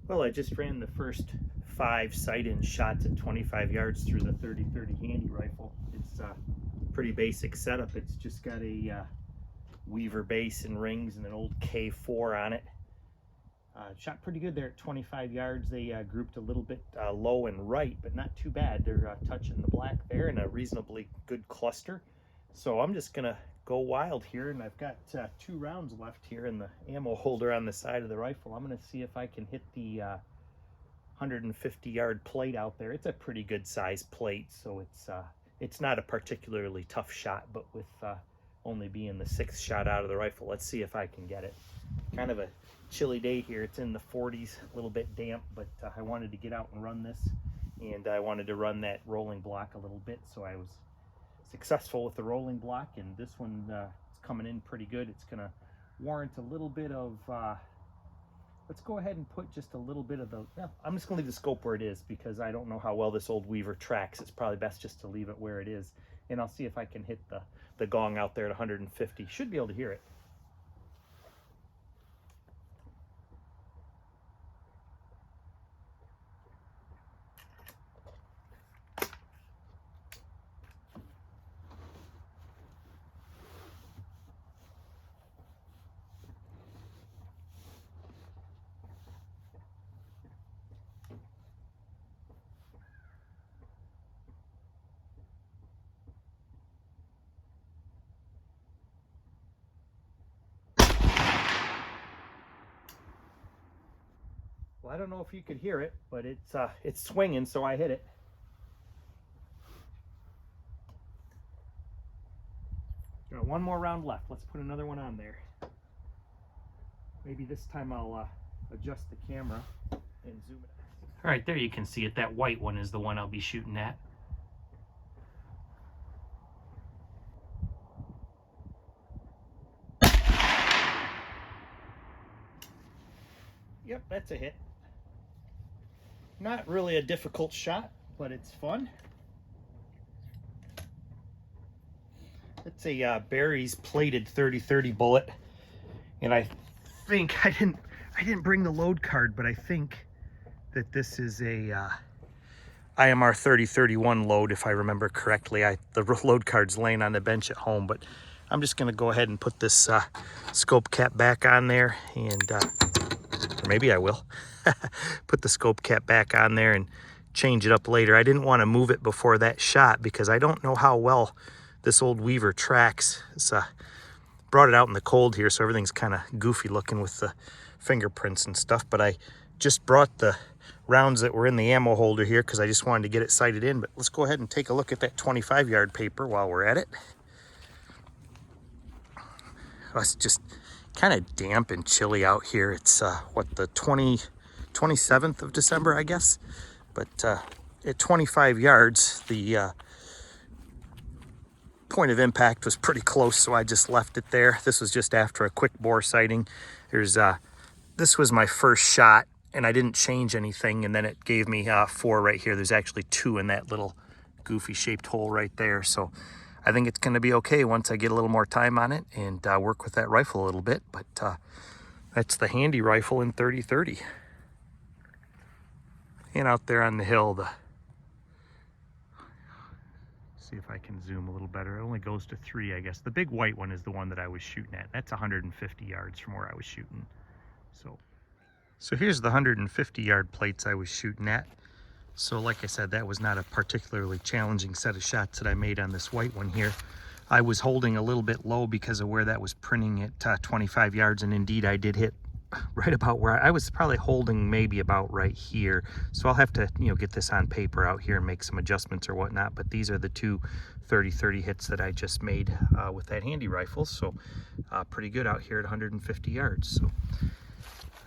Well, I just ran the first 5 sight-in shots at 25 yards through the 30-30 Handi-Rifle. It's a pretty basic setup. It's just got a Weaver base and rings and an old K4 on it. Shot pretty good there at 25 yards. They grouped a little bit low and right, but not too bad. They're touching the black there in a reasonably good cluster. So I'm just gonna go wild here, and I've got 2 rounds left here in the ammo holder on the side of the rifle. I'm gonna see if I can hit the 150-yard plate out there. It's a pretty good size plate, so it's not a particularly tough shot, but with only being the 6th shot out of the rifle, let's see if I can get it. Kind of a chilly day here. It's in the 40s, a little bit damp, but I wanted to get out and run this, and I wanted to run that rolling block a little bit, so I was successful with the rolling block, and this one is coming in pretty good. It's going to warrant a little bit of let's go ahead and put just a little bit of the, well, I'm just going to leave the scope where it is because I don't know how well this old Weaver tracks. It's probably best just to leave it where it is, and I'll see if I can hit the gong out there at 150. Should be able to hear it. Well, I don't know if you could hear it, but it's swinging, so I hit it. Got one more round left. Let's put another one on there. Maybe this time I'll adjust the camera and zoom it. All right, there you can see it. That white one is the one I'll be shooting at. Yep, that's a hit. Not really a difficult shot, but it's fun. It's a Barry's plated 30-30 bullet, and I think I didn't bring the load card, but I think that this is a IMR 30-31 load, if I remember correctly. The load card's laying on the bench at home, but I'm just going to go ahead and put this scope cap back on there, and or maybe I will put the scope cap back on there and change it up later. I didn't want to move it before that shot because I don't know how well this old Weaver tracks. It's brought it out in the cold here, so everything's kind of goofy looking with the fingerprints and stuff, but I just brought the rounds that were in the ammo holder here because I just wanted to get it sighted in. But let's go ahead and take a look at that 25-yard paper while we're at it. Oh, it's just kind of damp and chilly out here. It's what, the 27th of December, I guess. But at 25 yards, the point of impact was pretty close, so I just left it there. This was just after a quick bore sighting. This was my first shot, and I didn't change anything, and then it gave me 4 right here. There's actually 2 in that little goofy shaped hole right there. So I think it's going to be okay once I get a little more time on it and work with that rifle a little bit. But that's the Handi-Rifle in 30-30. And out there on the hill, see if I can zoom a little better. It only goes to 3, I guess. The big white one is the one that I was shooting at. That's 150 yards from where I was shooting. So here's the 150-yard plates I was shooting at. So like I said, that was not a particularly challenging set of shots that I made on this white one here. I was holding a little bit low because of where that was printing at 25 yards, and indeed I did hit right about where I was probably holding, maybe about right here. So I'll have to, get this on paper out here and make some adjustments or whatnot. But these are the 2 30-30 hits that I just made with that Handi-Rifle. So pretty good out here at 150 yards. So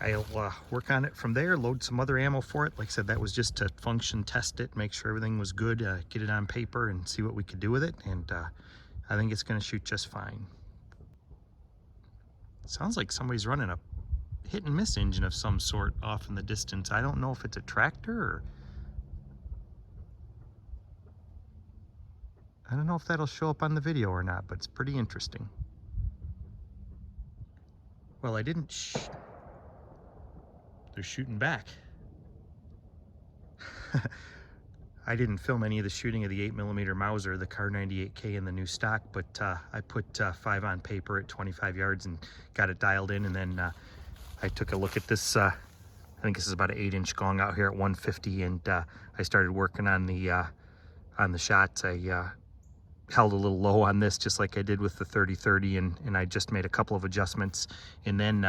I'll work on it from there, load some other ammo for it. Like I said, that was just to function test it, make sure everything was good, get it on paper and see what we could do with it. And I think it's going to shoot just fine. Sounds like somebody's running a hit and miss engine of some sort off in the distance. I don't know if it's a tractor or I don't know if that'll show up on the video or not, but it's pretty interesting. Well, I didn't they're shooting back. I didn't film any of the shooting of the 8mm Mauser, the Car 98K in the new stock, but I put 5 on paper at 25 yards and got it dialed in, and then I took a look at this, I think this is about an 8-inch gong out here at 150, and I started working on the shots. I held a little low on this, just like I did with the 30-30, and I just made a couple of adjustments, and then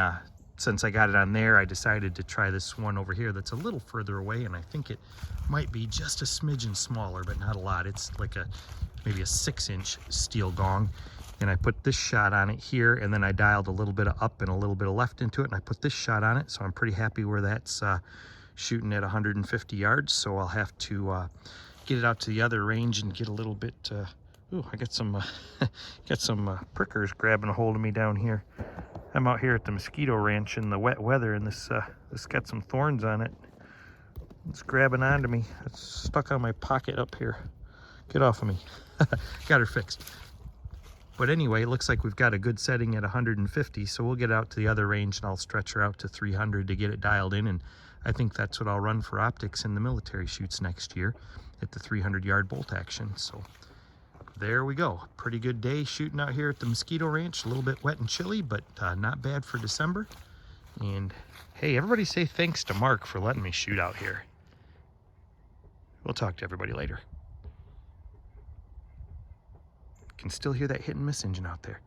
since I got it on there, I decided to try this one over here that's a little further away, and I think it might be just a smidgen smaller, but not a lot. It's like maybe a 6-inch steel gong, and I put this shot on it here, and then I dialed a little bit of up and a little bit of left into it, and I put this shot on it, so I'm pretty happy where that's shooting at 150 yards. So I'll have to get it out to the other range and get a little bit ooh, I got some prickers grabbing a hold of me down here. I'm out here at the Mosquito Ranch in the wet weather, and this got some thorns on it. It's grabbing onto me. It's stuck on my pocket up here. Get off of me. Got her fixed. But anyway, it looks like we've got a good setting at 150, so we'll get out to the other range and I'll stretch her out to 300 to get it dialed in, and I think that's what I'll run for optics in the military shoots next year at the 300-yard bolt action. So there we go. Pretty good day shooting out here at the Mosquito Ranch. A little bit wet and chilly, but not bad for December. And hey, everybody say thanks to Mark for letting me shoot out here. We'll talk to everybody later. Can still hear that hit and miss engine out there.